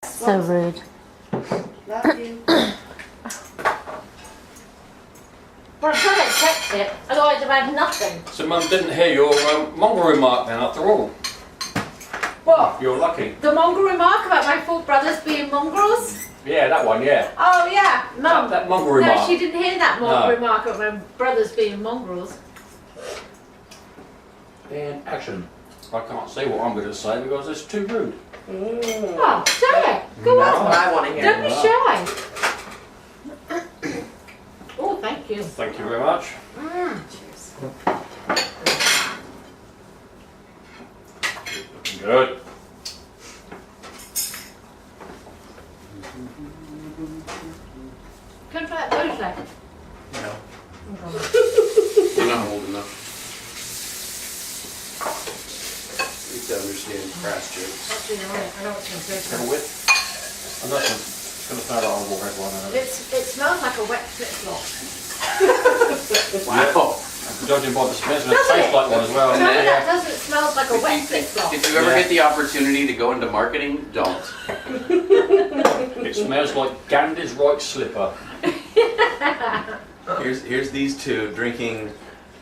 So rude. Love you. Well, I can't accept it, otherwise I've had nothing. So Mum didn't hear your mongrel remark then after all. What? You're lucky. The mongrel remark about my four brothers being mongrels? Yeah, that one, yeah. Oh yeah, Mum. That mongrel remark. No, she didn't hear that mongrel No. remark about my brothers being mongrels. And action. I can't say what I'm going to say because it's too rude. Oh, say it. Go That's on. what I want to hear. Don't be shy. Oh, thank you. Thank you very much. Cheers. Looking good. Can I try that those leg? No. You're not old enough. You need to understand crass jokes. Actually, no, I know what's going to Have a go. whip. And that's it's going to smell like a red one. Isn't it? It smells like a wet flip-flop. Wow. Judging by the smell, it's going to Doesn't taste it? like one as well. No, that Yeah. doesn't. It smells like a wet flip-flop. If you ever Yeah. get the opportunity to go into marketing, don't. It smells like Gandhi's right slipper. Here's these two drinking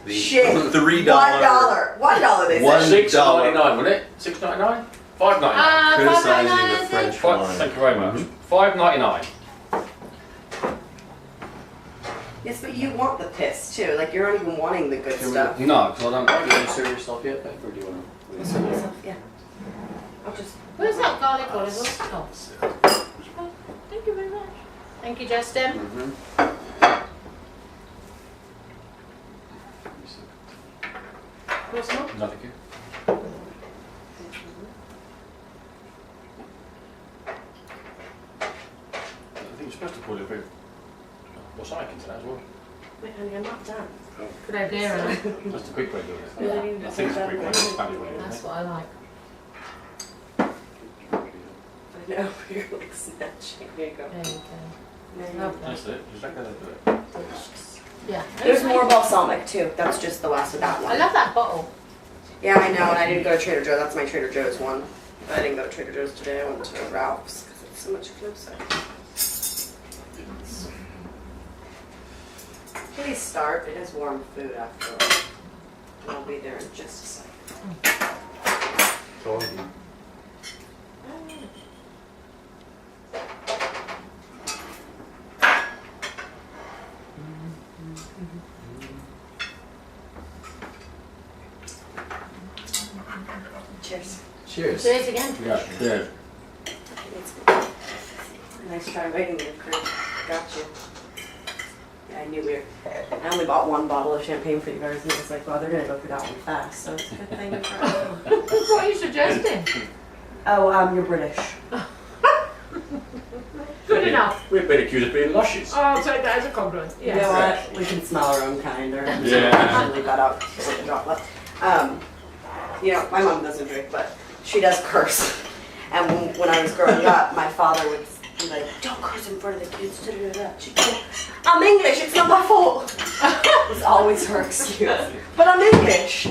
the Shit. $3 $1 they One- said. $6.99, $6.99, wasn't it? $6.99? $5.99. criticizing $5.99, the is it? French Five, wine. thank you very much. $5.99. Yes, but you want the piss too. Like you're not even wanting the good stuff. No, because I don't You like want it. to serve yourself yet, Beck, or do you want to? Serve yourself, yeah. I'll just. Where's that garlic olive oil? Oh. Thank you very much. Thank you, Justin. Mm-hmm. What's more? No, thank you. I think you're supposed to put a bit what's I into that as well. Wait, honey, I'm not done. Good idea, Anna. That's the quick way of doing it. Yeah, I think it's a quick way. It's a family way, that's isn't it? what I like. I know, you're like snatching. Here you go. There you There you go. go. Lovely. That's it. Just like that, do it. Yeah. There's more balsamic too. That's just the last of that one. I love that bottle. Yeah, I know, and I didn't go to Trader Joe. That's my Trader Joe's one. But I didn't go to Trader Joe's today. I went to Ralph's because it's so much closer. Please start. It is warm food after all. And I'll be there in just a second. Cheers. Cheers. Cheers again. Yeah, yeah. Nice try waiting there, Chris. Got you. Yeah, I knew we were. I only bought one bottle of champagne for you guys, and it was like, well, they're gonna go through that one fast, so it's a good thing. What are you suggesting? Oh, you're British. Good enough. We've been accused of being luscious. Oh, I'll take that as a compliment. You know what? We can smell our own kind, or Yeah. leave that out. Just a drop left. You know, my mom doesn't drink, but she does curse. And when I was growing up, my father would be like, "Don't curse in front of the kids." She'd go, "I'm English. It's not my fault." It was always her excuse. But I'm English.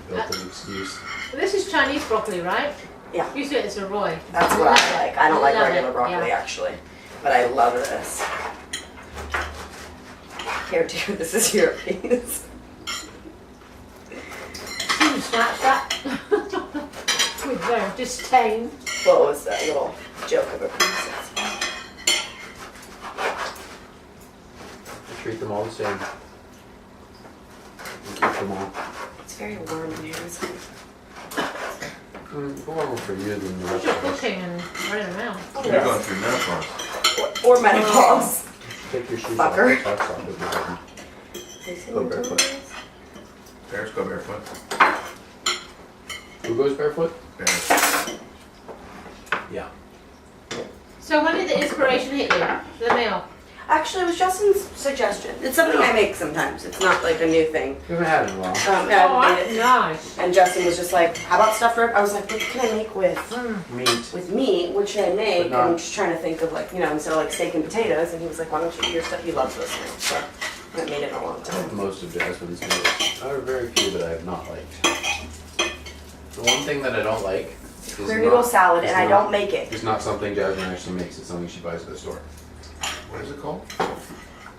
Built an excuse. This is Chinese broccoli, right? Yeah. You said it's a Roy. That's what I like. I don't like Love regular it, broccoli yeah. actually, but I love this. Here too, this is your piece. You snatched that with their disdain. What was that little joke of a princess? I treat them all the same. You keep them all. It's very warm in here, isn't it? Warmer for you than the What's rest your of us. cooking and running around? You're going through menopause. Or menopause. Take your shoes Fucker. off. Talk about it. Go barefoot. Bears go barefoot. Who goes barefoot? Bears. Yeah. So when did the inspiration hit you? The meal? Actually, it was Justin's suggestion. It's something I make sometimes. It's not like a new thing. You haven't had it in a while. Yeah, Oh, I made it. nice. And Justin was just like, "How about stuffed rib?" I was like, "What can I make with Meat. What should I make?" But not- I'm just trying to think of like, instead of like steak and potatoes. And he was like, "Why don't you eat your stuff?" He loves those things. So I haven't made it in a long I time. like most of Jasmine's meals. There are very few that I have not liked. The one thing that I don't like is Clear noodle salad, and I don't make it. It's not something Jasmine actually makes. It's something she buys at the store. What is it called?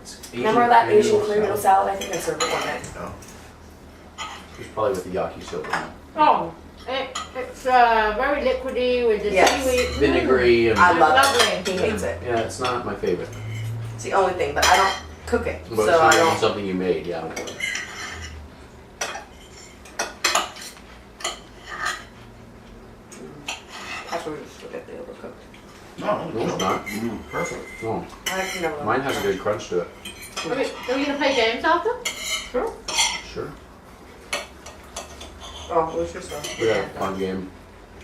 It's Remember that clear Asian clear noodle salad? I think I served it one day. No. It's probably with the yakisoba in it. Oh, it's very liquidy with the Yes. seaweed. Vinegary and I love Lovely. it. He hates it. yeah, it's not my favorite. It's the only thing, but I don't cook it, But so it's I not even don't. something you made, yeah. Pepper spaghetti overcooked. No, it's not. Perfect. No. I actually never. Mine has a good crunch to it. Are we gonna play games after? Sure. Sure. Oh, it was just a. We had a fun game.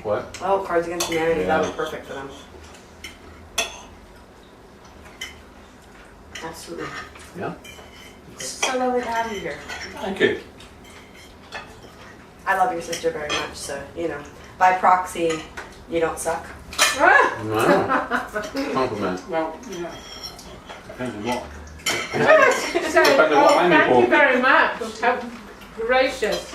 What? Oh, Cards Against Humanity. Yeah. That was perfect for them. Absolutely. Yeah? It's so lovely to have you here. Thank you. I love your sister very much, so you know, by proxy, you don't suck. No. Compliment. Well, yeah. Depends on what. So, Depends on what I'm thank you for. very much. How gracious.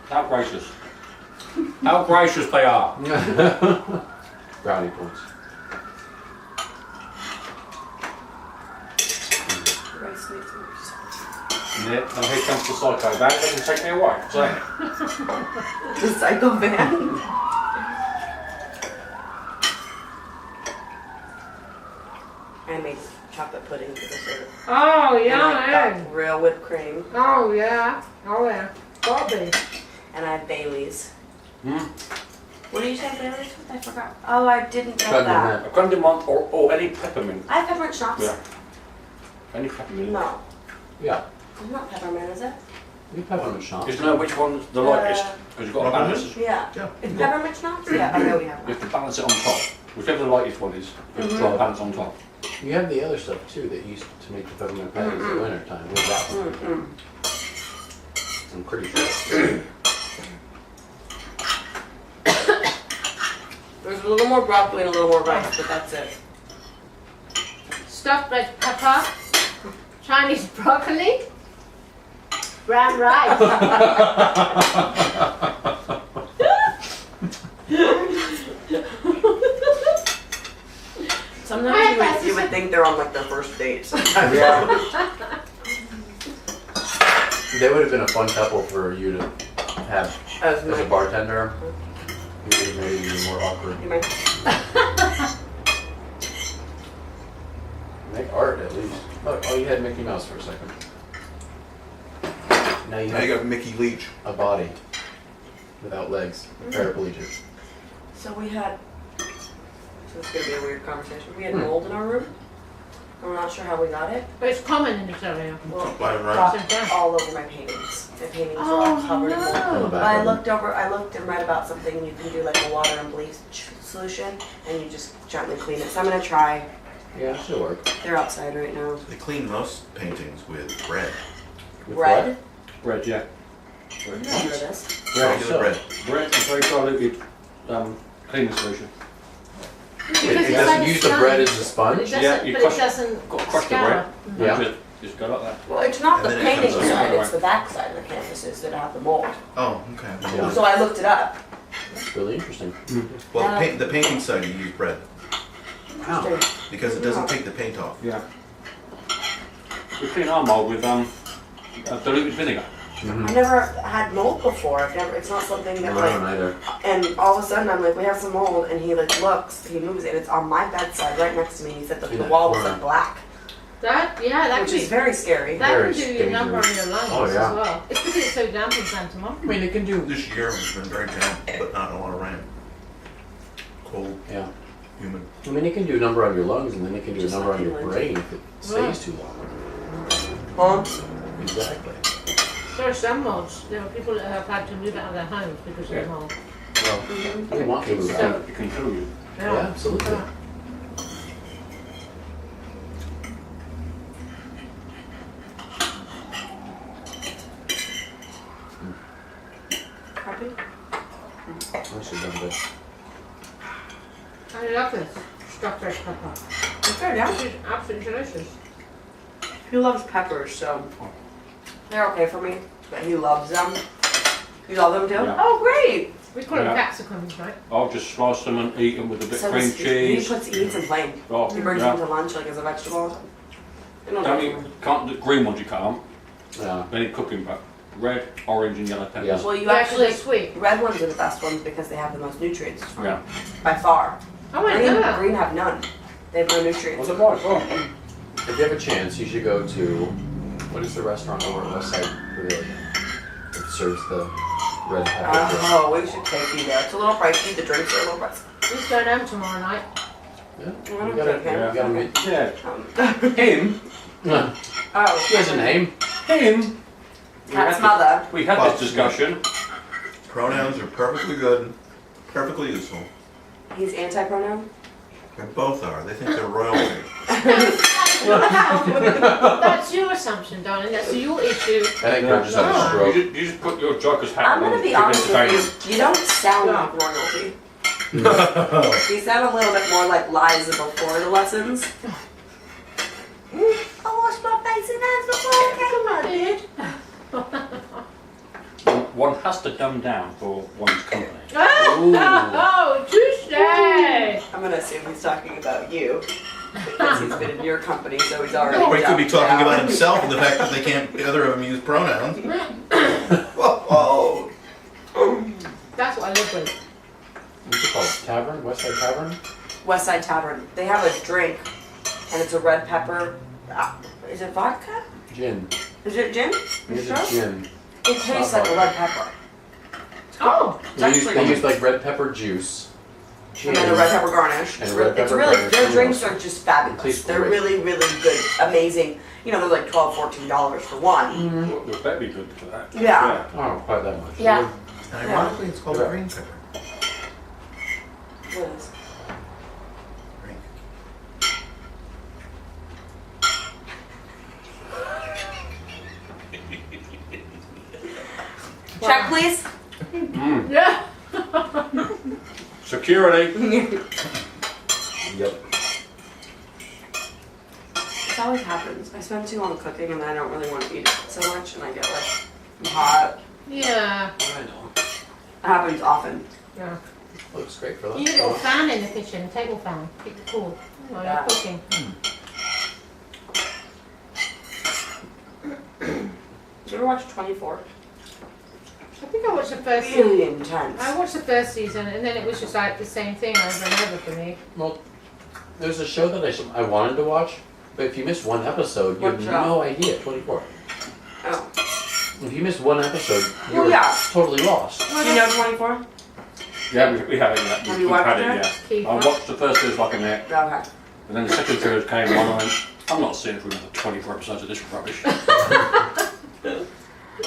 How gracious. How gracious they are. Brownie points. Very sweet. Yeah, and here comes the psycho van. They can take me away. Say it. The psycho van. I made chocolate pudding for dessert. Oh And I yeah. got real whipped cream, Oh yeah. Oh yeah. Bobby. and I have Bailey's. Hmm. What did you say Bailey's with? I forgot. Oh, I didn't know Peppermint. that. A condiment or any peppermint. I have peppermint schnapps. Yeah. Any peppermint. No, Yeah. it's not peppermint, is it? You peppermint schnapps. Just know which one's the lightest. Because you've got to balance. Yeah. Yeah. It's peppermint schnapps? Yeah, I know we have You that. have to balance it on top. Whichever the lightest one is, you have to try and balance on top. You have the other stuff too that used to make the peppermint patties in the winter time. What's that one? Mm-mm. I'm pretty sure. There's a little more broccoli and a little more rice, but that's it. Stuffed red pepper. Chinese broccoli. Brown rice. Sometimes you would think they're on like their first date. Yeah. They would have been a fun couple for you to have As as a bartender. You would have made it even more awkward. you might- Make art at least. Oh, you had Mickey Mouse for a second. Now you Now you have got Mickey Leach. a body without legs, paraplegic. So we had, so it's gonna be a weird conversation. We had mold in our room. And we're not sure how we got it. But it's common in this area. Well, Live and right. got all over my paintings. My paintings were all covered in mold. On the But back I of them. I looked and read about something you can do like a water and bleach solution and you just gently clean it. So I'm gonna try. Yeah, it should work. They're outside right now. They clean most paintings with bread. With Red. Bread, yeah. Remember this? Yeah, Regular so. bread. Bread is very diluted cleaning solution. Because It it's doesn't like use the slime. bread as a But it sponge. doesn't, Yeah, you but crush- it doesn't Got to crush the scour. bread. Yeah. Just go like that. Well, it's not And the then it painting comes side, out. it's the back side of the canvases that have the mold. Oh, okay. Yeah. So I looked it up. That's really interesting. Well, the painting side you use bread Wow. Interesting. because it doesn't take the paint off. Yeah. We clean our mould with diluted vinegar. I've never had mold before. It's not something that I don't like, either. and all of a sudden I'm like, we have some mold, and he like looks, he moves it, it's on my bedside right next to me. He said the In that wall was corner. like black, That that which could is be, very scary. that Very can do your number on your lungs Oh, yeah. as well. It's because it's so damp in Santa Monica. I mean, it can do. This year has been very damp, but not a lot of rain. Cold, Yeah. humid. I mean, it can do a number on your lungs, and then it can do Just a number like on your humans. brain if it Yeah. stays too long. Huh? Exactly. There are some molds. There are people that have had to move out of their homes because of Yeah. the mold. Well, we want to move out. It can kill you. Yeah, absolutely. Yeah. Happy? I should have done this. I love this stuffed red pepper. It's good, yeah. This is absolutely delicious. He loves peppers, so They're okay for me, but he loves them. You love them too? Yeah. Oh, great. We call them Yeah. capsicums, right? I'll just slice them and eat them with a bit So of cream cheese. he eats them plain. Oh, He brings yeah. them to lunch like as a vegetable. I don't Don't know. you can't, the green ones you can't. Yeah. They need cooking, but red, orange and yellow peppers. Yeah. Well, you They're actually actually, sweet. red ones are the best ones because they have the most nutrients. Yeah. By far. Oh my god. Green have none. They have no nutrients. Was it right? Oh. If you have a chance, you should go to, what is the restaurant over at West Side Pavilion? It serves the red pepper. Oh, we should take you there. It's a little pricey. The drinks are a little pricey. He's going home tomorrow night. Yeah. I'm You gotta, okay. you gotta meet. Yeah. Him. Oh, He has a name. Him. Cat's mother. We had Well, this discussion. Pronouns are perfectly good, perfectly useful. He's anti-pronoun? They both are. They think they're royalty. That's your assumption, darling. That's your issue. I think Greg just had a Ah. stroke. You just put your joker's hat I'm on. gonna be keep honest entertaining. with you. You don't sound Yeah. like royalty. You sound a little bit more like Liza before the lessons. I washed my face and hands before I Come on, dude. One has to dumb down for one's company. Oh, touche! I'm gonna assume he's talking about you. Because he's been in your company, so he's already Or he could be dumbed talking down. about himself and the fact that they can't, either of them use pronouns. Whoa. That's what I live with. What's it called? Tavern? West Side Tavern? West Side Tavern. They have a drink, and it's a red pepper. Is it vodka? Gin. Is it gin? You It's sure? a gin. It tastes like a red pepper. Oh, They use like red pepper juice. And then a red pepper garnish. And It's, red it's pepper really, garnish. their drinks are just fabulous. Tastes They're great. really, really good, amazing. You know, they're like $12, $14 for one. Well, it better be good for that. Yeah. Oh, quite that much. Yeah. And ironically, it's called Yeah. green pepper. What is? Drink. Check, please. yeah. Security. Yep. This always happens. I spend too long cooking and then I don't really want to eat it so much and I get like hot. Yeah. I know. It happens often. Yeah. Looks great for that. You need a little fan in the kitchen, a table fan. Keep it cool. While Yeah. you're cooking. Did you ever watch 24? I think I watched the first season. Really intense. I watched the first season and then it was just like the same thing over and over for me. Well, there's a show that I wanted to watch, but if you miss one episode, you What have show? no idea. 24. Oh. If you miss one episode, you're Well, yeah. totally lost. Do you know 24? Yeah, we have it yet. Have you We've watched had it? it, yeah. Keep I up. watched the first series like a net, Okay. and then the second series came on and I went, I'm not seeing through another 24 episodes of this rubbish.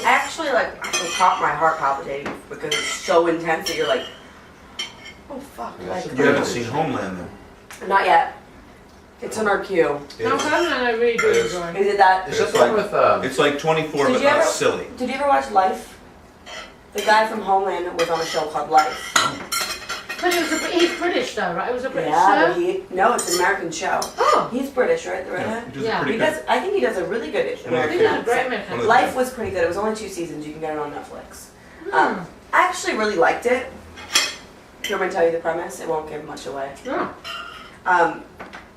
I actually it caught my heart palpitating because it's so intense that you're like, oh fuck. Yeah, Like, so You haven't seen Homeland then? not yet. It's on our queue. No, Homeland I really do It is. enjoy. Is it that? Is that It's the one like- with, It's like 24, Did but you not ever- silly. Did you ever watch Life? The guy from Homeland was on a show called Life. But it was he's British though, right? It was a British Yeah, show? but no, it's an American show. Oh, He's British, right? The Yeah, redhead? he does Yeah. pretty He good. does. I think he does a really good he American did a great accent. American. Life was pretty good. It was only 2 seasons. You can get it on Netflix. Hmm. I actually really liked it. Do you want me to tell you the premise? It won't give much away. Yeah.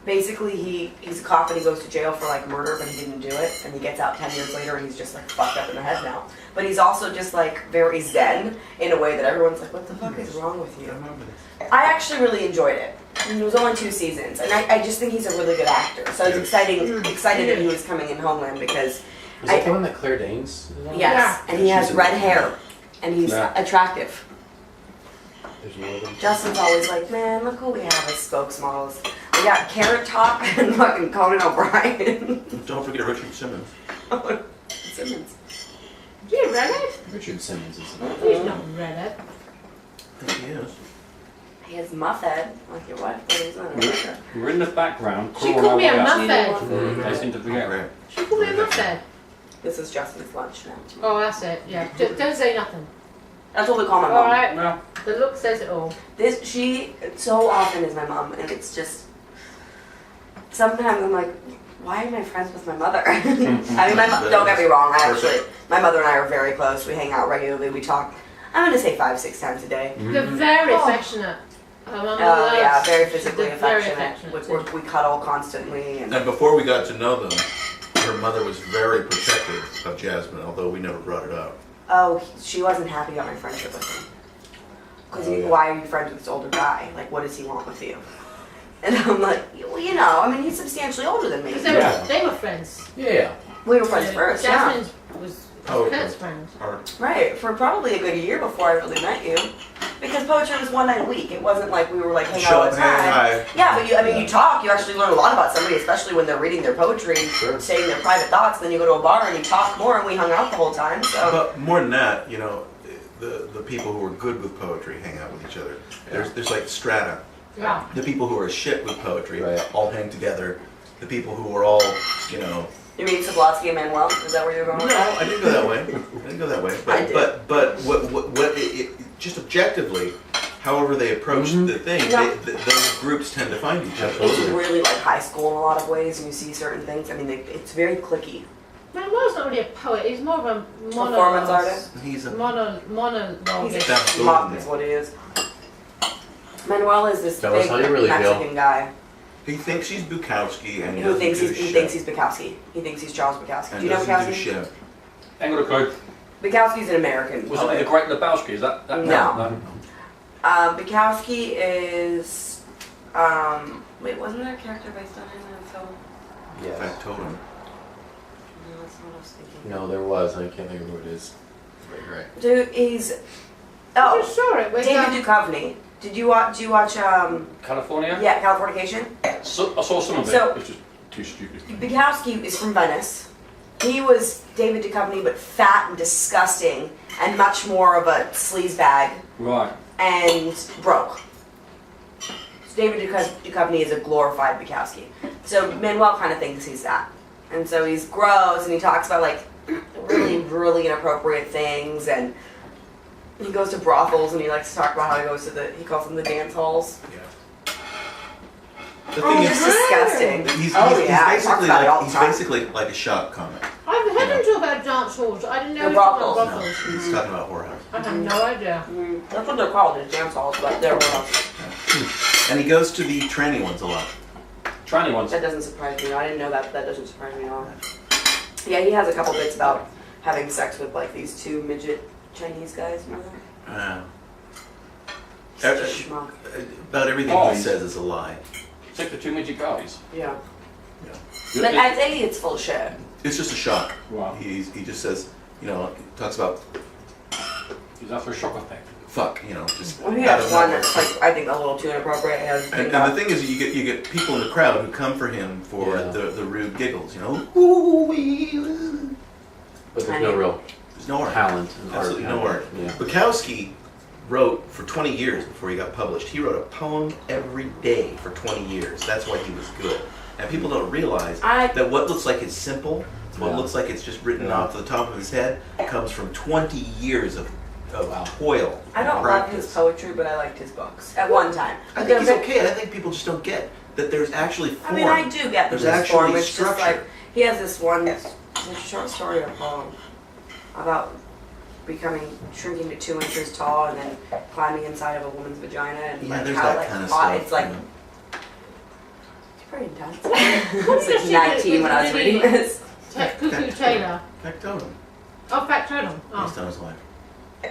Basically, he's a cop and he goes to jail for like murder, but he didn't do it, and he gets out 10 years later and he's just like fucked up in the head now. But he's also just like very zen in a way that everyone's like, what the fuck is wrong with you? I actually really enjoyed it. It was only 2 seasons, and I just think he's a really good actor. So I was excited that he was coming in Homeland because is that the one that Claire Danes is on? yes, Yeah. and he has She's red hair, and he's Yeah. attractive. There's no other. Justin's always like, man, look who we have as spokesmodels. We got Carrot Top and fucking Conan O'Brien. Don't forget Richard Simmons. Simmons. Is he a redhead? Richard Simmons is He's not a redhead. I think he is. He has muff head, like your wife, but he's not a redhead. We're in the background, She crawling called our me a way up. muffhead. They seem to forget. Right. She called me a muffhead. This is Justin's lunch now. Oh, that's it. Yeah. Don't say nothing. That's what we call my All mom. right. Well, The look says it all. She so often is my mom, and it's just, sometimes I'm like, why am I friends with my mother? I mean, don't get me wrong. My mother and I are very close. We hang out regularly. We talk. I'm gonna say 5-6 times a day. They're very affectionate. Oh yeah, very physically They're very affectionate. affectionate, We cuddle constantly, and And before we got to know them, her mother was very protective of Jasmine, although we never brought it up. she wasn't happy about my friendship with him. Because Oh, yeah. why are you friends with this older guy? Like, what does he want with you? And I'm like, well, you know, I mean, he's substantially older than me. Because Yeah. they were friends. Yeah. We were friends first, yeah. Jasmine was Oh, Kurt's friend. Or Right, for probably a good year before I really met you. Because poetry was one night a week. It wasn't like we were like hanging out all the Hey, time. hi. Yeah, but you talk, you actually learn a lot about somebody, especially when they're reading their poetry, Sure. saying their private thoughts, then you go to a bar and you talk more, and we hung out the whole time, so. But more than that, you know, the people who are good with poetry hang out with each other. There's like strata. Yeah. The people who are shit with poetry Right. all hang together. The people who are all, you know. You mean Sablotsky and Manuel? Is that where you're going No, with that? I didn't go that way. I didn't go that way. I did. But what just objectively, however they approach the thing, Yeah. those groups tend to find each other. It's really like high school in a lot of ways, and you see certain things. I mean, it's very cliquey. Manuel's not really a poet. He's more of a Performance artist? He's a monologue. He's That's a cool. schmuck is what he is. Manuel is this Tell us big how you really feel. Mexican guy he thinks he's Bukowski and he who doesn't thinks do he shit. thinks he's Bukowski. He thinks he's Charles Bukowski. And Do you know doesn't do Bukowski? shit. Hang on a clue. Bukowski's an American Was it poet. the Great Lebowski? Is that? No. Bukowski is wait, wasn't there a character based on him in a film? Yes. Factotum. No, that's not what I was thinking. No, there was. I can't think of who it is. Right. Dude, he's I just saw it. With, David Duchovny. Did you watch? Do you watch? California? Yeah, Californication. So, I saw some of it. So- It's just too stupid. Bukowski is from Venice. He was David Duchovny, but fat and disgusting, and much more of a sleazebag, Right. and broke. So David Duchovny is a glorified Bukowski. So Manuel kind of thinks he's that, and so he's gross, and he talks about like really, really inappropriate things, and he goes to brothels, and he likes to talk about how he goes to he calls them the dance halls. Yeah. The thing It's is, disgusting. he's yeah, he talks basically about it all like the time. like a shop comic. I've heard him talk about dance halls. I didn't know The he was talking about brothels. No, brothels. he's talking about whorehouse. I have no idea. That's what they're called, is dance halls, but they're one And he goes to the tranny ones a lot. Tranny ones. That doesn't surprise me. I didn't know that. That doesn't surprise me at all. Yeah, he has a couple bits about having sex with like these two midget Chinese guys. Remember that? Such a schmuck. About everything Oh. he says is a lie. Take the two midget guys. Yeah. Yeah. But I think it's full of shit. It's just a shock. Wow. He just says, you know, talks about He's after a shock effect. fuck, you know, just Well, he out has of one nowhere. that's like I think a little too inappropriate. He has And the thing is, you get people in the crowd who come for him for Yeah. the rude giggles, you know. Ooh, wee. But I there's no mean- real There's no art. talent and art. Absolutely no behind art. it. Yeah. Bukowski wrote for 20 years before he got published. He wrote a poem every day for 20 years. That's why he was good. And people don't realize that what looks like it's simple, what Yeah. looks like it's just written Yeah. off the top of his head, comes from 20 years of Wow. toil. I and don't love practice. his poetry, but I liked his books at one time. I think he's okay. I think people just don't get that there's actually I form. mean, I do get There's this actually form. It's just structure. like he has this one short story or poem about shrinking to 2 inches tall and then climbing inside of a woman's vagina and Yeah, like there's how that like kind of hot stuff. it's like. you know. It's pretty intense. What I was did like she 19 do when I was with reading the- this. Cuckoo Taylor. Factotum. Oh, Factotum. Based Oh. on his life.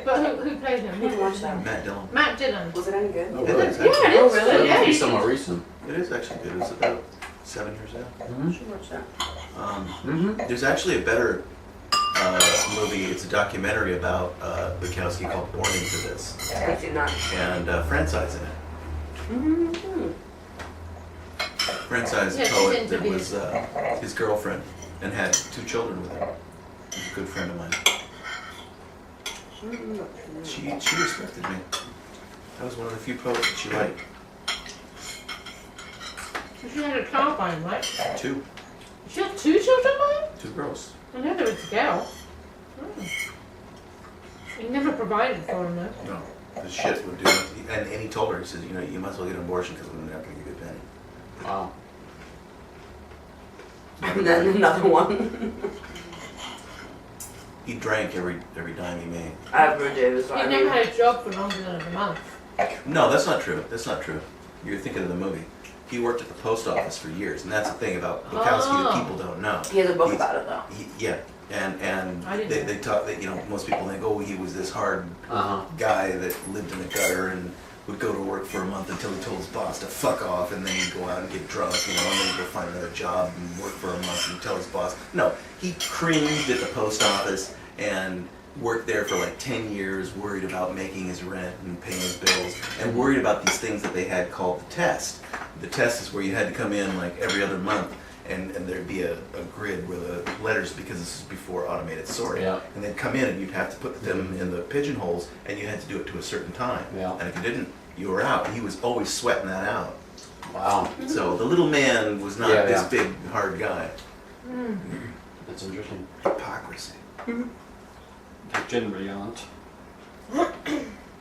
But who played him? You can watch that. Matt Dillon. Matt Dillon. Was it any good? Oh, It really? is Yeah, it actually. is. really? That Yeah, must be you somewhat should- recent. It is actually good. It's about 7 years out. You should watch that. Mm-hmm. There's actually a better movie. It's a documentary about Bukowski called Born Into This, I did not. and Francise's in it. Mm-hmm. Francise's Yeah, a she's poet that interviewed. was his girlfriend and had 2 children with him. He's a good friend of mine. She respected me. I was one of the few poets that she liked. She had a child by him, right? 2 She had 2 children by him? 2 girls. I know there was a girl. He never provided for him though. No, the shit would do it. And he told her, he says, you know, you might as well get an abortion because we're not going to give you a penny. Wow. And then another one. He drank every dime he made. Every day was You've never had a job for longer than a month. No, that's not true. That's not true. You're thinking of the movie. He worked at the post office for years, and that's the thing about Bukowski that people don't know. He has a book about it though. Yeah, and I didn't they talk that, you know, most people think, oh, he was this hard Uh-huh. guy that lived in the gutter and would go to work for a month until he told his boss to fuck off, and then he'd go out and get drunk, you know, and then he'd go find another job and work for a month and tell his boss. No, he cringed at the post office and worked there for like 10 years, worried about making his rent and paying his bills, and worried about these things that they had called the test. The test is where you had to come in like every other month, and there'd be a grid with the letters, because this is before automated sorting. Yeah. And they'd come in and you'd have to put them in the pigeonholes, and you had to do it to a certain time. Yeah. And if you didn't, you were out. He was always sweating that out. Wow. So the little man was not Yeah, this yeah. big, hard guy. That's interesting. Hypocrisy. They generally aren't.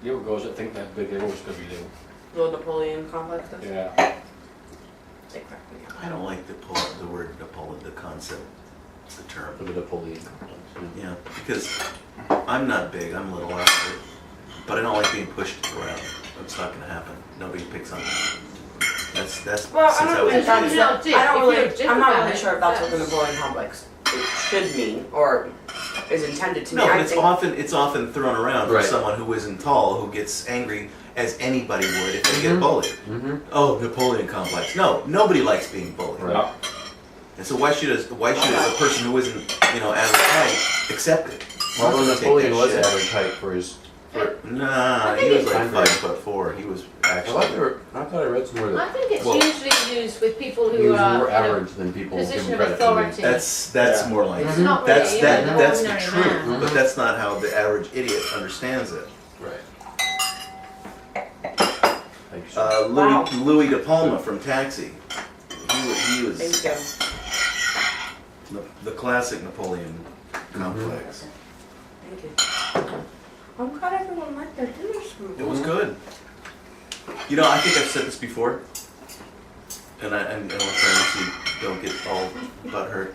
Little guys that think they're big, they're always going to be little. Little Napoleon complexes. Yeah. They crack me up. I don't like the word Napoleon, the concept, the term. For the Napoleon complex. Yeah, because I'm not big, I'm a little awkward, but I don't like being pushed around. That's not going to happen. Nobody picks on me. That's Well, I since I don't was really, a that's, kid. not a dick. I don't If you're a really, dick I'm not about really it, sure if that's what the that's- Napoleon complex should mean or is intended to mean. No, I but it's often thrown around for Right. someone who isn't tall, who gets angry as anybody would if they get bullied. Mm-hmm. Oh, Napoleon complex. No, nobody likes being bullied. Right. No. And so why should a person who isn't, you know, average height accept it? Well, Why would they take Napoleon that was shit? average height for his. Nah, I he think was like it's- 5'4". He was I thought actually. I read somewhere I that think it's Well, usually used with people he who was are more in a average than people give position him of credit for. authority. That's Yeah. more like It's it. not That's really, that you know, that's the ordinary truth, man. but that's not how the average idiot understands it. Right. Thank you, sir. Wow. Louis De Palma from Taxi. He was Thank you. the classic Napoleon complex. Thank you. I'm glad everyone liked their dinner smoothie. It was good. You know, I think I've said this before, and I'm trying to see don't get all butthurt,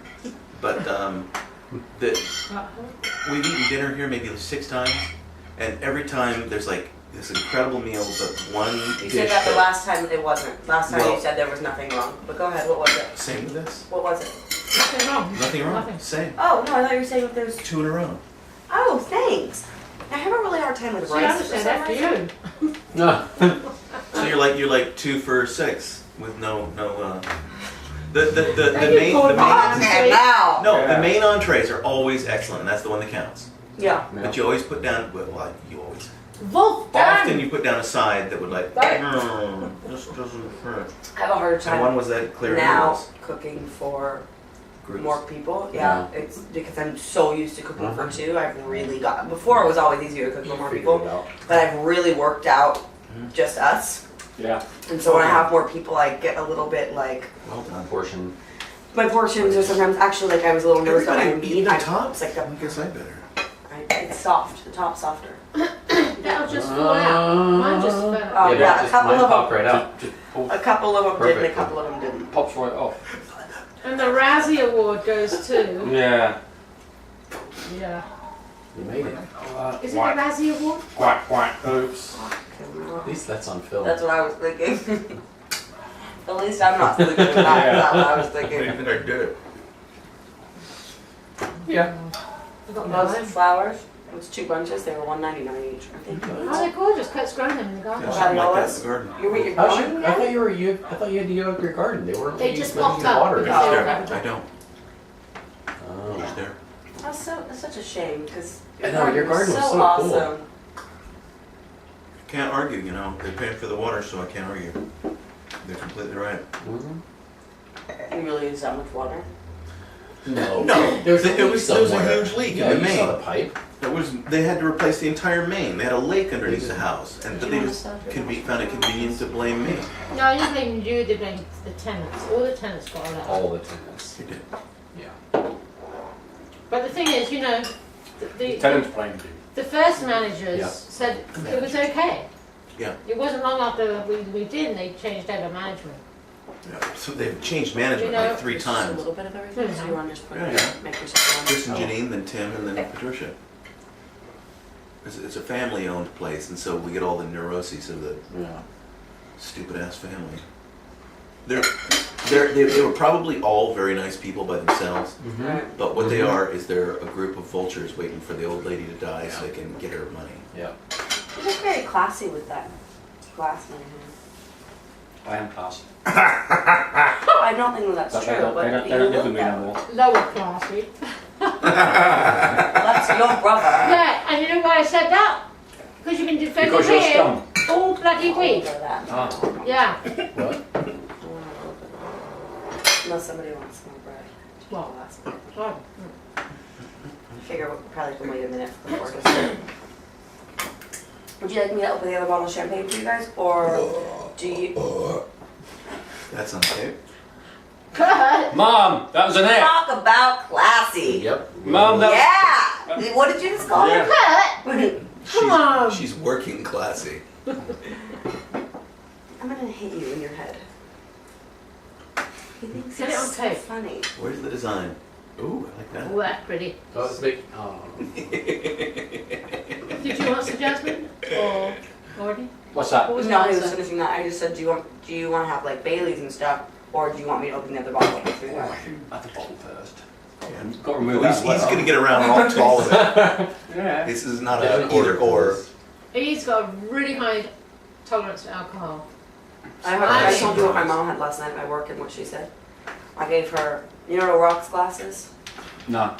but that we've eaten dinner here maybe 6 times, and every time there's like this incredible meal, but one You dish said that the last time it wasn't. Last time Well- you said there was nothing wrong. But go ahead, what was it? Same with this. What was it? Nothing wrong. Nothing wrong. Nothing. Same. Oh, no, I thought you were saying if there's... 2 in a row. Oh, thanks. I have a really hard time with See, I rice. understand after you. No. So you're like 2 for 6 with no the Thank you, main Paul. the main Okay, now. no Yeah. the main entrees are always excellent. And that's the one that counts. Yeah. But you always put down you always Wolfgang! often you put down a side that would like this doesn't hurt. I have a hard And time one was that clear now noodles. cooking for Groups. more people. Yeah, it's because I'm so used to cooking for 2. I've really got... Before it was always easier to cook for more Figured it people. out. But I've really worked out just us. Yeah. And so when I have more people, I get a little bit like... Well done. Portion. My portions are sometimes actually like I was a little nervous about my Everybody meat. eat the I- top. It's like I guess I better. it's soft. The top's softer. That'll just fall out. Mine just fell out. Oh, Yeah, yeah, but a just couple mine of popped them. right out. Just pull, A couple of them did, and a Perfect. couple of them didn't. pops right off. And the Razzie Award goes to... Yeah. Yeah. You made it. Is it a Quack, Razzie Award? quack, quack. Oops. At least that's on film. That's what I was thinking. At least I'm not thinking of that. That's what I was I didn't thinking. think I did it. Yeah. I got my Those own. flowers. It was 2 bunches. They were $1.99 each. I think. Oh, they're gorgeous. Kurt's grown them in the garden. Yeah, Gladiolus. something like that in the garden. You're How growing should, them? I thought you had to go up your garden. They weren't. They letting just you popped get up water. because they Oh. were There. never I done. don't. Oh. Just there. That's such a shame because I know, your garden was so cool. awesome. Can't argue, you know. They're paying for the water, so I can't argue. They're completely right. Mhm. You really use that much water? No. No, There was a it leak was there was a somewhere. huge leak Yeah, in the you saw main. the pipe. They had to replace the entire main. They had a lake underneath the house, and Did they you just wanna start found it convenient to blame me. No, I didn't blame you, they blamed the tenants. All the tenants got a letter. All the tenants. They did. Yeah. But the thing is, you know, the Tenants blamed you. the first managers Yeah. said it was okay. Yeah. It wasn't long after we did and they changed over management. Yeah, so they've changed management You know, like 3 It's just a times. little bit of everything, so you want to just put Yeah, it, yeah. make yourself First one. Janine, then Tim, and then Patricia. It's a family-owned place, and so we get all the neuroses of the Yeah. stupid-ass family. They were probably all very nice people by themselves, Right. but what they are is they're a group of vultures waiting for the old lady to die so they can get her money. Yeah. You look very classy with that glass in your hand. I am classy. I don't think that's But true, they don't, but they don't, you they don't live look with me that no way. more. Lower classy. That's your brother. Yeah, and you know why I said that? Because you've been defending Because you're him scum. all bloody week. Over that. Ah. Yeah. What? Unless somebody wants more bread. Well, that's fine. oh, I figure we probably can wait a minute before this. Would you like me to open the other bottle of champagne for you guys, or do you That's on tape. Cut. Mom, that was an F. talk about classy? Yep. Mom, that Yeah. What did you just call Yeah. it? Come on. She's working classy. I'm gonna hit you in your head. He thinks Get it on it's tape. funny. Where's the design? Ooh, I like that. Oh, that's pretty. Oh, it's big. Oh. Did you want some Jasmine or Gordon? What's that? What was No, your he was answer? finishing that. I just said, do you want to have like Baileys and stuff, or do you want me to open the other bottle and do that? At the bottom first. Yeah. Got to remove Well, that he's as well. going to get around all of it. Yeah. This is not There's an an order either or. for this. He's got a really high tolerance to alcohol. I told you what my mom had last night at work and what she said. I gave her, you know what a rocks glass is? No.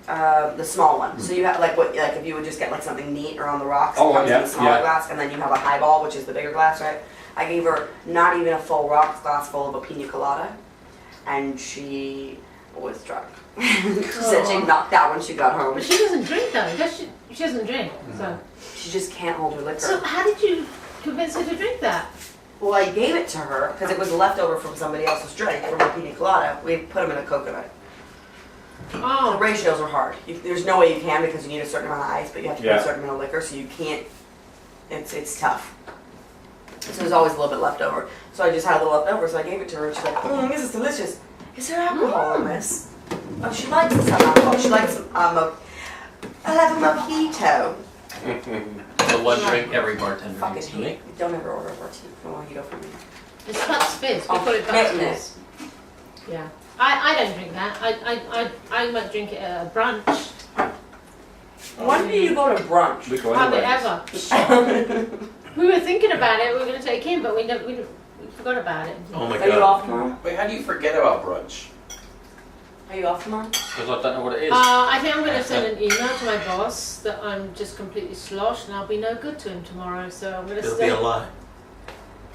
The small one. So you have like if you would just get like something neat or on the rocks, Oh, it comes yeah, in a smaller yeah. glass, and then you have a highball, which is the bigger glass, right? I gave her not even a full rocks glass full of a pina colada, and she was drunk. She said she knocked out when she got home. But she doesn't drink though, does she? She doesn't drink. So She just can't hold her liquor. so how did you convince her to drink that? Well, I gave it to her because it was leftover from somebody else's drink from a pina colada. We put them in a coconut. The Oh. ratios are hard. There's no way you can because you need a certain amount of ice, but you have to put Yeah. a certain amount of liquor, so you can't. It's tough. So there's always a little bit left over. So I just had a little left over, so I gave it to her. And she's like, this is delicious. Is there alcohol in this? Oh, she likes some alcohol. She likes some. I have a mojito. The one drink every bartender Fucking needs to hate. make. Don't ever order a mojito from me. It's Bucks Fizz. We Oh, call it Bucks goodness. Fizz. Yeah. I don't drink that. I might drink it at a brunch. When do you go to brunch? We go Hardly anyway. ever. We were thinking about it. We were going to take him, but we forgot about it. Oh my Are you god. off tomorrow? Wait, how do you forget about brunch? Are you off tomorrow? Because I don't know what it is. I think I'm going to send an email to my boss that I'm just completely sloshed and I'll be no good to him tomorrow. So I'm going to It'll be a stay. lie.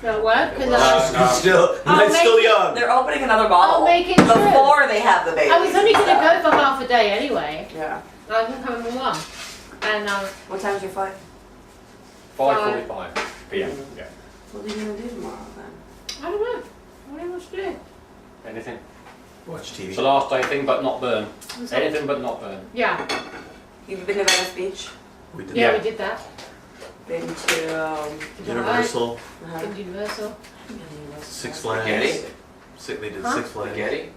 That'll work because No. Still, I'll it's still make it- young. They're opening another bottle I'll make it true. before they have the baby. I was only going to go for half a day anyway. Yeah. I can come in one. And What time's your flight? 5:45 p.m. Yeah. What are you gonna do tomorrow then? I don't know. What do you want to do? Anything. Watch TV. It's the last day thing, but not burn. What's Anything but not burn. Yeah. You've been to Venice Beach? We did Yeah, Yeah. we did that. Been to Universal, In Universal. Six Flags. Spaghetti? They did Huh? Six Flags. Spaghetti?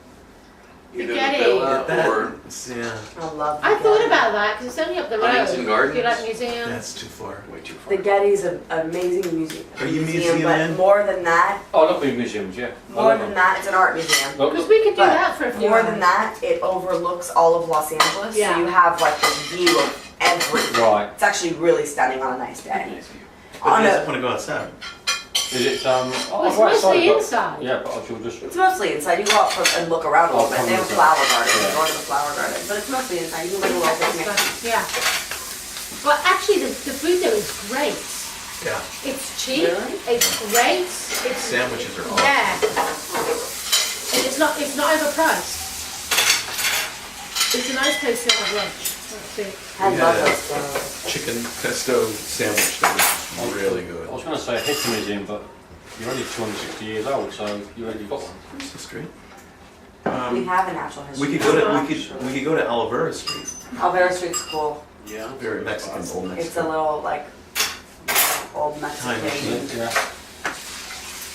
Either Spaghetti. Villa That, or yeah, I love I the thought Getty. about that because it's only up the road. Huntington Gardens? Do you like museum? that's too far. way too far. The Getty's an amazing museum. Are you museum, museum but in? more than that, Oh, I love the museums, yeah. I more love than them. that, it's an art museum. Look, Because look. we could do But that for a few More hours. than that, it overlooks all of Los Angeles, Yeah. so you have like this view of everything. Right. It's actually really stunning on a nice day. But On he doesn't a, want to go outside. Is it, Well, it's right mostly but- inside. Yeah, but I should just, it's mostly inside. You go out and look around a little bit. They have a flower garden. You Yeah. go to the flower garden, but it's mostly inside. You can go to a little picnic. Yeah. Well, actually, the food there is great. Yeah. It's cheap. Really? It's great. It's Sandwiches are awesome. yeah. And it's not overpriced. It's a nice place to have lunch. That's it. I We love had a those things. chicken pesto sandwich that was really good. I was going to say a history museum, but you're only 260 years old, so you already got one. Where's the street? We have a natural history. We could go to we could go to Olivera Street. Alvera Street's cool. Yeah. Very Mexican, old It's a Mexican. little like old Time Mexican. machine. Yeah.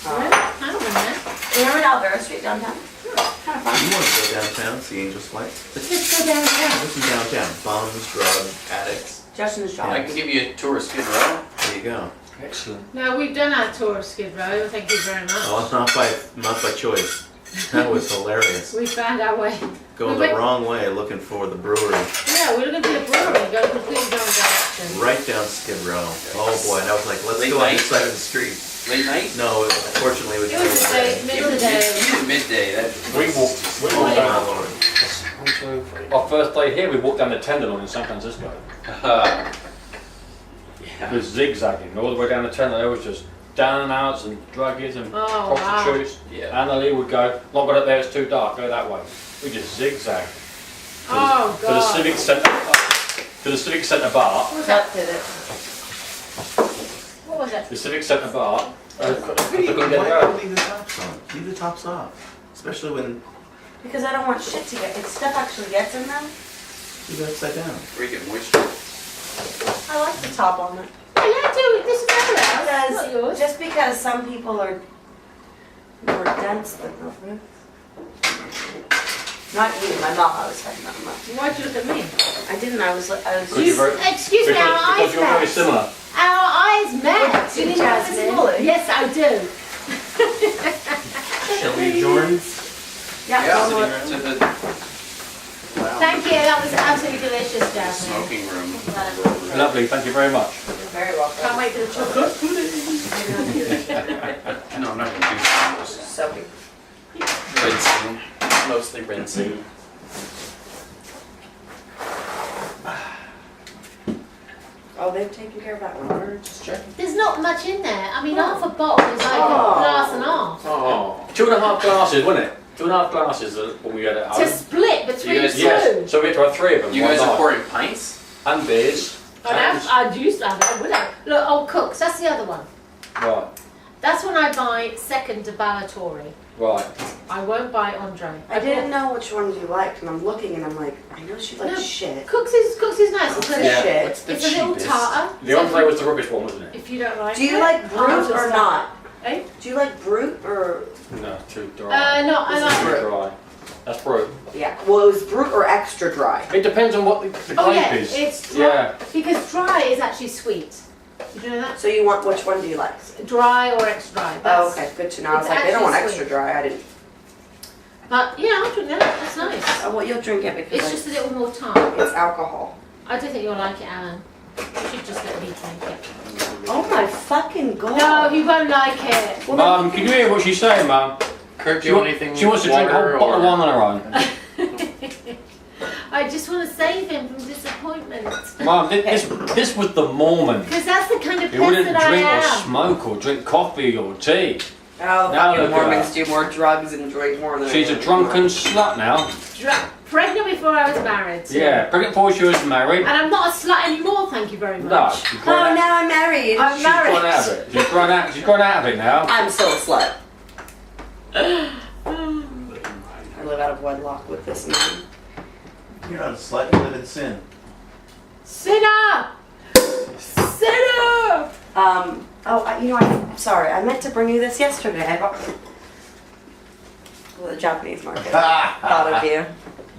um, Yeah, I don't know. Remember Alvaro Street downtown? Kind of fun. You want to go downtown, see Angel's Flight? Let's go downtown. Listen downtown. Bums, drug addicts. Justin and I Jasmin. can give you a tour of Skid Row. There you go. Excellent. No, we've done our tour of Skid Row. Thank you very much. Oh, not by choice. That was hilarious. We found our way. Going We the went- wrong way, looking for the brewery. Yeah, we're looking for the brewery. Go completely wrong direction. Right down Skid Row. Oh boy, and I was like, let's Late go on night? this side of the street. Late night? No, unfortunately, it was It was the day, middle of the day. Even midday. That We walked Oh my down. Lord. 1, 2, 3. Our first day here, we walked down the Tenderloin in San Francisco. yeah. It was zigzagging all the way down the Tenderloin. It was just down and outs and druggies and Oh, wow. prostitutes. Yeah. Anna Lee would go, not go up there, it's too dark, go that way. We just zigzagged. Oh, To the God. Civic Centre bar. What was that? Did it. What was it? The Civic Centre bar. Why Couldn't get do around. you leave the tops on? Leave the tops off. Especially when Because I don't want shit to get, if stuff actually gets in them, you go upside down. Where you get moisture. I like the top on it. Oh, yeah, do it. This is everywhere else. Not Because, yours. just because some people are more dense than others. Not you, my mom, I was talking about my mom. Why'd you look at me? I didn't, I was Because you're very- Excuse me, our because eyes you're very met. similar. Our eyes met. Do you think I was smaller? Yes, I do. Shall we adjourn? Yeah, Sitting well, right to the Thank you. That was absolutely delicious, Jasmine. smoking room. Lovely, thank you very much. you're very welcome. Can't wait for the chocolate. No, I'm not gonna do that. Just Soaking. rinsing. Mostly rinsing. Oh, they've taken care of that one. We're just checking. There's not much in there. I mean, half a bottle is like Oh. a glass and a half. Oh. 2.5 glasses, wasn't it? 2.5 glasses when we had it To home. split between You guys- two. Yes, so we had to have 3 of them. You one guys are night. pouring pints? And beers. I'd use that, I would have. Look, Old Cooks, that's the other one. Right, That's when I buy second to Balatori. right. I won't buy Andre. I didn't know which ones you liked, and I'm looking and I'm like, I know she likes No. shit. Cooks is nice. It's a, Yeah. Yeah, what's the it's a little cheapest? tartar. The entree was the rubbish one, wasn't it? If you don't like Do you it, like brute I'll or just- not? Eh? Do you like brute or No, too dry. No, I This is like Too brute. dry. That's brute. yeah? Well, it was brute or extra dry. It depends on what the Oh grape yeah, is. it's dry. Yeah. Because dry is actually sweet. Did you know that? So you want which one do you like? Dry or extra dry. Oh, That's, okay, good to know. I was it's like, they don't want actually extra sweet. dry. I didn't. But yeah, I'll drink that. It's nice. Oh, well, you'll drink it It's because just a little more tart. it's alcohol. I don't think you'll like it, Alan. You should just let me drink it. Oh my fucking god! No, he won't like it. Well, Mum, can you hear what she's saying, Mum? Kurt, do She, you want anything? she wants to drink a whole water bottle of or- wine on her own. I just want to save him from disappointment. Mum, this was the Mormon. Because that's the kind of He pet wouldn't that I drink or am. smoke or drink coffee or tea. Oh, Now fucking look at Mormons her. do more drugs and drink more than. She's a drunken slut now. Pregnant before I was married. Yeah, pregnant before she was married. And I'm not a slut anymore, thank you very No, much. she's Oh, grown out. now I'm married. I'm She's married. grown out of it. She's grown out of it now. I'm still a slut. I live out of wedlock with this man. You're not a slut, you live in sin. Sinner! Sinner! I'm sorry. I meant to bring you this yesterday. I bought the Japanese market. Thought of you.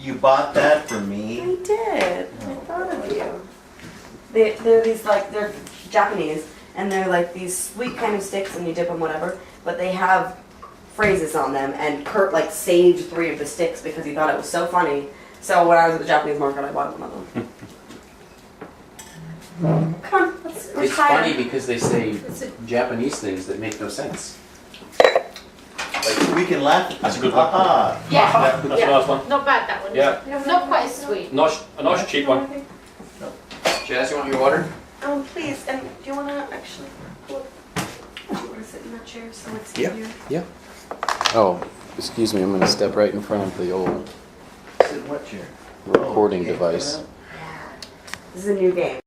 You bought that for I me? did. I thought of you. They're these they're Japanese, and they're like these sweet kind of sticks, and you dip them whatever. But they have phrases on them, and Kurt saved 3 of the sticks because he thought it was so funny. So when I was at the Japanese market, I bought one of them. Come on, let's It's retire. funny because they say It's a, Japanese things that make no sense. Like, we can laugh. That's a good one. Aha. yeah, That's the last one. not bad that one. Yeah. Not quite as sweet. A nice cheap one. Jazz, you want your water? Oh, please. And do you want to actually? Do you want to sit in that chair so it's easier? Oh, excuse me, I'm gonna step right in front of the old Sit in what chair? recording Okay, device. This is a new game.